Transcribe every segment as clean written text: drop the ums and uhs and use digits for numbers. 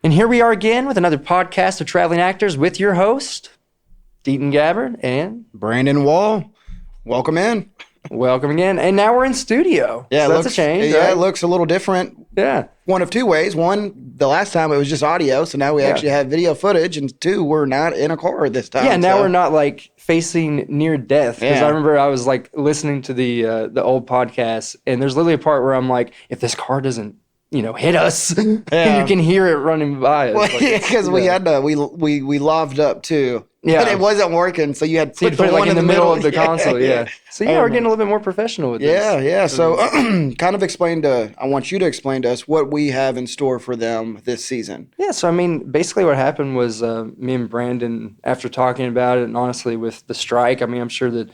And here we are again with another podcast of traveling actors with your host, Deaton Gabbard and Brandon Wall. Welcome in. Welcome again. And now we're in studio. Yeah, so that's a change. Yeah, right? It looks a little different. Yeah. One of two ways. One, the last time it was just audio, so now we actually have video footage. And two, we're not in a car this time. Yeah, now we're not like facing near death. Because I remember I was like listening to the old podcast, and there's literally a part where I'm like, if this car doesn't, hit us, and you can hear it running by us. Well, because we had to, we loved up too. Yeah. And it wasn't working, so you had to put it like in the middle of the console. Yeah. So we're getting a little bit more professional with this. Yeah. So kind of I want you to explain to us what we have in store for them this season. Yeah. So, basically what happened was me and Brandon, after talking about it, and honestly with the strike, I'm sure that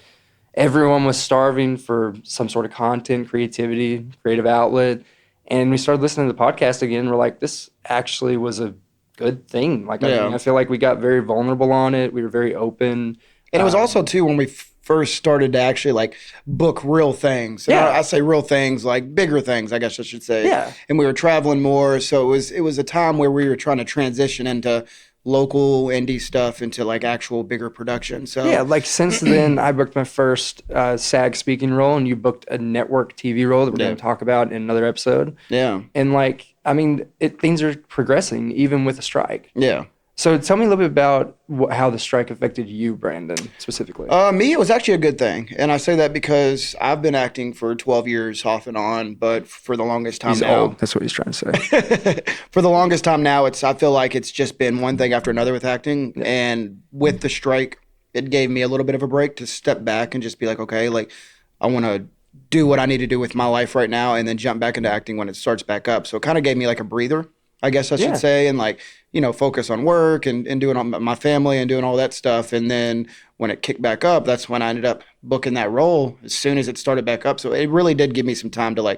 everyone was starving for some sort of content, creativity, creative outlet. And we started listening to the podcast again. We're like, this actually was a good thing. I feel like we got very vulnerable on it. We were very open. And it was also, too, when we first started to actually, book real things. And I say real things, like bigger things, I guess I should say. Yeah. And we were traveling more. So it was a time where we were trying to transition into local indie stuff into actual bigger production. So since then I booked my first SAG speaking role, and you booked a network TV role that we're going to talk about in another episode. Yeah. And things are progressing even with the strike. Yeah. So tell me a little bit about how the strike affected you, Brandon, specifically. Me, it was actually a good thing. And I say that because I've been acting for 12 years off and on, but for the longest time now. Old. That's what he's trying to say. For the longest time now, I feel like it's just been one thing after another with acting. Yeah. And with the strike, it gave me a little bit of a break to step back and just be like, okay, I want to do what I need to do with my life right now and then jump back into acting when it starts back up. So it kind of gave me a breather, I guess I should say, and focus on work and doing all my family and doing all that stuff. And then when it kicked back up, that's when I ended up booking that role as soon as it started back up. So it really did give me some time to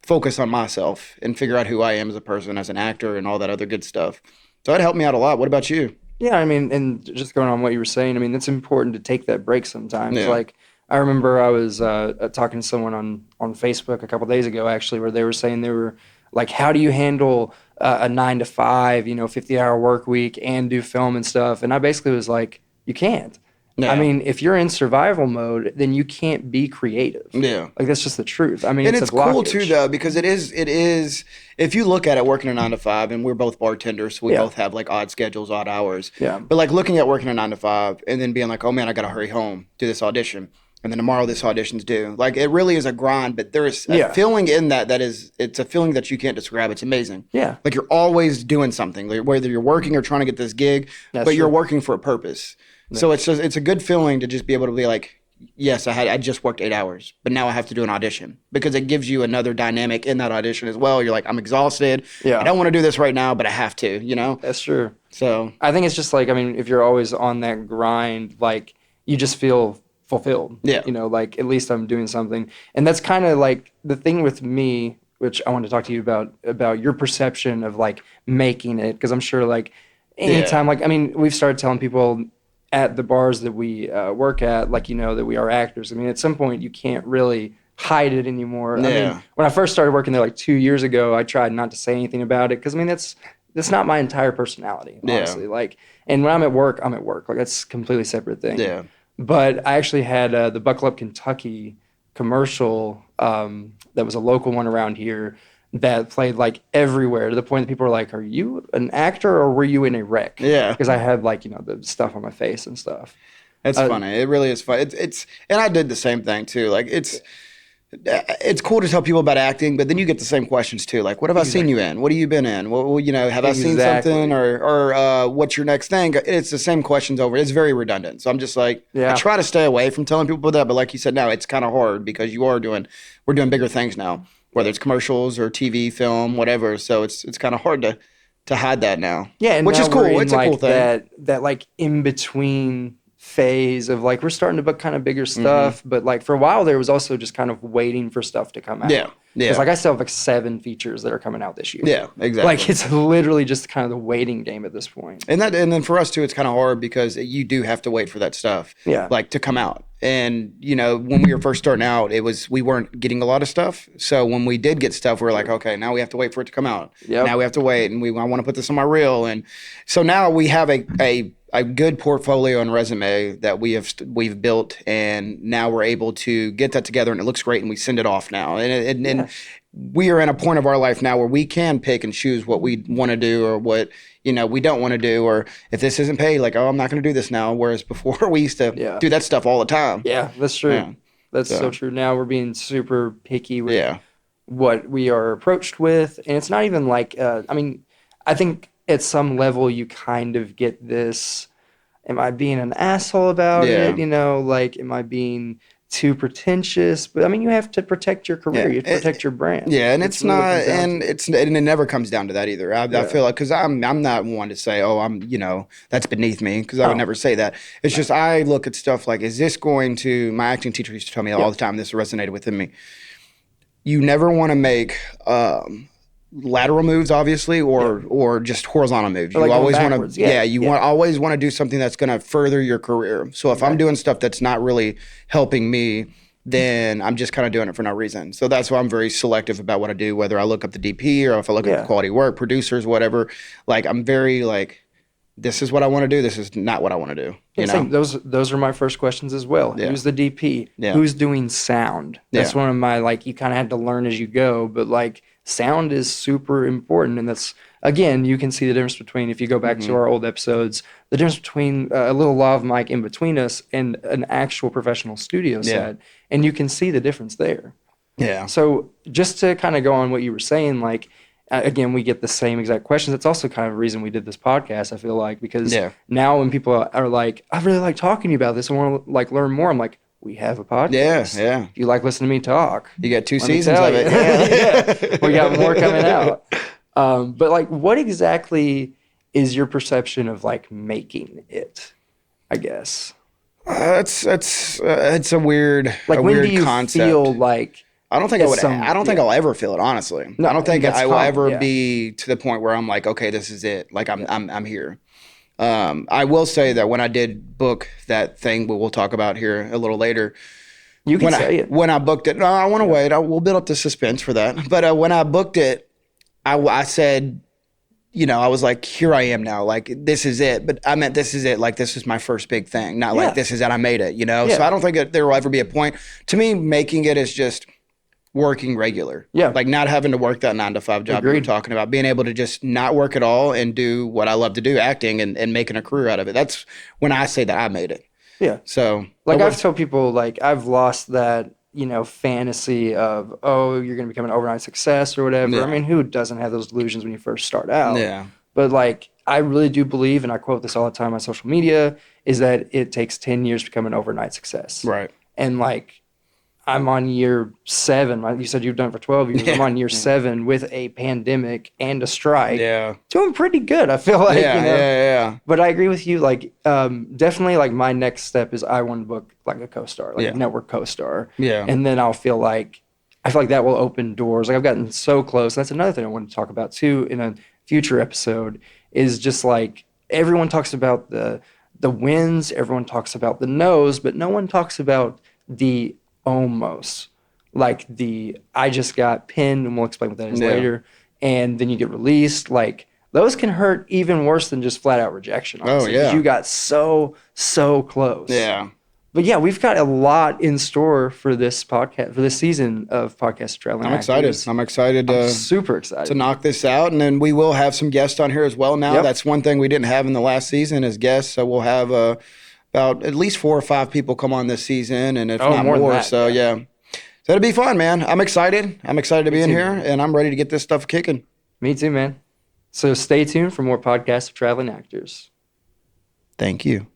focus on myself and figure out who I am as a person, as an actor, and all that other good stuff. So it helped me out a lot. What about you? Yeah, and just going on what you were saying, it's important to take that break sometimes. Yeah. I remember I was talking to someone on Facebook a couple days ago, actually, where they were saying they were like, how do you handle a 9 to 5, 50-hour work week and do film and stuff? And I basically was like, you can't. No. If you're in survival mode, then you can't be creative. Yeah. That's just the truth. And it's cool too, though, because it is, if you look at it working a 9 to 5, and we're both bartenders, so we both have odd schedules, odd hours. Yeah. But looking at working a 9 to 5 and then being like, oh man, I got to hurry home, do this audition. And then tomorrow this audition's due. It really is a grind, but there is a feeling in it's a feeling that you can't describe. It's amazing. Yeah. You're always doing something, whether you're working or trying to get this gig, but you're working for a purpose. Yeah. So it's a good feeling to just be able to be like, yes, I just worked 8 hours, but now I have to do an audition, because it gives you another dynamic in that audition as well. You're like, I'm exhausted. Yeah. I don't want to do this right now, but I have to, That's true. So I think it's just if you're always on that grind, you just feel fulfilled. Yeah. At least I'm doing something. And that's kind of the thing with me, which I want to talk to you about your perception of making it. Because I'm sure anytime, we've started telling people at the bars that we work at, that we are actors. At some point you can't really hide it anymore. Yeah. When I first started working there 2 years ago, I tried not to say anything about it. Because that's not my entire personality, honestly. Yeah. And when I'm at work, I'm at work. That's a completely separate thing. Yeah. But I actually had the Buckle Up Kentucky commercial that was a local one around here that played everywhere, to the point that people were like, are you an actor or were you in a wreck? Yeah. Because I had the stuff on my face and stuff. That's funny. It really is fun. It's and I did the same thing too. It's cool to tell people about acting, but then you get the same questions too. What have I seen you in? What have you been in? Have I seen something or what's your next thing? It's the same questions over. It's very redundant. So I'm just I try to stay away from telling people that. But like you said, now it's kind of hard because we're doing bigger things now, whether it's commercials or TV, film, whatever. So it's kind of hard to hide that now. Yeah, and which is cool. It's a cool thing. That in between phase of we're starting to book kind of bigger stuff, but for a while there was also just kind of waiting for stuff to come out. Yeah. Because I still have 7 features that are coming out this year. Yeah, exactly. It's literally just kind of the waiting game at this point. And then for us too, it's kind of hard because you do have to wait for that stuff. Yeah. To come out. And, you know, when we were first starting out, we weren't getting a lot of stuff. So when we did get stuff, we were like, okay, now we have to wait for it to come out. Yep. Now we have to wait, and I want to put this on my reel. And so now we have a good portfolio and resume that we've built, and now we're able to get that together, and it looks great, and we send it off now. And we are in a point of our life now where we can pick and choose what we want to do or what, you know, we don't want to do, or if this isn't paid, like, oh, I'm not going to do this now. Whereas before we used to do that stuff all the time. Yeah, that's true. Yeah. That's so true. Now we're being super picky with what we are approached with. And it's not even like, I mean, I think at some level you kind of get this, am I being an asshole about it? You know, like, am I being too pretentious? But I mean, you have to protect your career. You have to protect your brand. Yeah, and it's not, and it never comes down to that either. I feel like, because I'm not one to say, oh, I'm, you know, that's beneath me, because I would never say that. It's just, I look at stuff like, is this going to, my acting teacher used to tell me all the time, this resonated within me. You never want to make lateral moves, obviously, or just horizontal moves. You always want to, always want to do something that's going to further your career. So if I'm doing stuff that's not really helping me, then I'm just kind of doing it for no reason. So that's why I'm very selective about what I do, whether I look up the DP or if I look at the quality work, producers, whatever. Like, I'm very like, this is what I want to do. This is not what I want to do. You know? Those are my first questions as well. Yeah. Who's the DP? Yeah. Who's doing sound? That's one of my, like, you kind of had to learn as you go, but like, sound is super important. And that's, again, you can see the difference between, if you go back to our old episodes, the difference between a little lav mic in between us and an actual professional studio set. And you can see the difference there. Yeah. So just to kind of go on what you were saying, like, again, we get the same exact questions. It's also kind of a reason we did this podcast, I feel like, because now when people are like, I really like talking to you about this, I want to like learn more, I'm like, we have a podcast. Yeah. If you like listening to me talk, you got 2 seasons of it. We got more coming out. But like, what exactly is your perception of like making it, I guess? It's a weird, like, when do you concept. Feel like, I don't think I don't think I'll ever feel it, honestly. No, I don't think I will ever be to the point where I'm like, okay, this is it. Like, I'm here. I will say that when I did book that thing, we'll talk about here a little later. You can say it. When I booked it, no, I want to wait. We'll build up the suspense for that. But when I booked it, I said, you know, I was like, here I am now. Like, this is it. But I meant this is it. Like, this is my first big thing. Not like this is it. I made it, you know? Yeah. So I don't think there will ever be a point. To me, making it is just working regular. Yeah. Like, not having to work that 9-to-5 job you were talking about. Being able to just not work at all and do what I love to do, acting, and making a career out of it. That's when I say that I made it. Yeah. So, like, I've told people, like, I've lost that, you know, fantasy of, oh, you're going to become an overnight success or whatever. Yeah. I mean, who doesn't have those delusions when you first start out? Yeah. But, like, I really do believe, and I quote this all the time on social media, is that it takes 10 years to become an overnight success. Right. And, like, I'm on year 7. You said you've done it for 12 years. Yeah. I'm on year 7 with a pandemic and a strike. Yeah. Doing pretty good, I feel like. Yeah, you know? Yeah. But I agree with you. Like, definitely, like, my next step is I want to book, like, a co-star, like a network co-star. Yeah. And then I feel like that will open doors. Like, I've gotten so close. That's another thing I wanted to talk about, too, in a future episode, is just, like, everyone talks about the wins. Everyone talks about the no's, but no one talks about the almost, like, I just got pinned, and we'll explain what that is later, and then you get released. Like, those can hurt even worse than just flat out rejection, honestly, because you got so close. Yeah. But yeah, we've got a lot in store for this podcast, for this season of Podcast Traveling Actors. I'm excited. I'm super excited to knock this out, and then we will have some guests on here as well now. Yep. That's one thing we didn't have in the last season is guests, so we'll have about at least 4 or 5 people come on this season, and if not more. So yeah. So it'll be fun, man. I'm excited. I'm excited to be in here, and I'm ready to get this stuff kicking. Me too, man. So stay tuned for more podcasts of Traveling Actors. Thank you.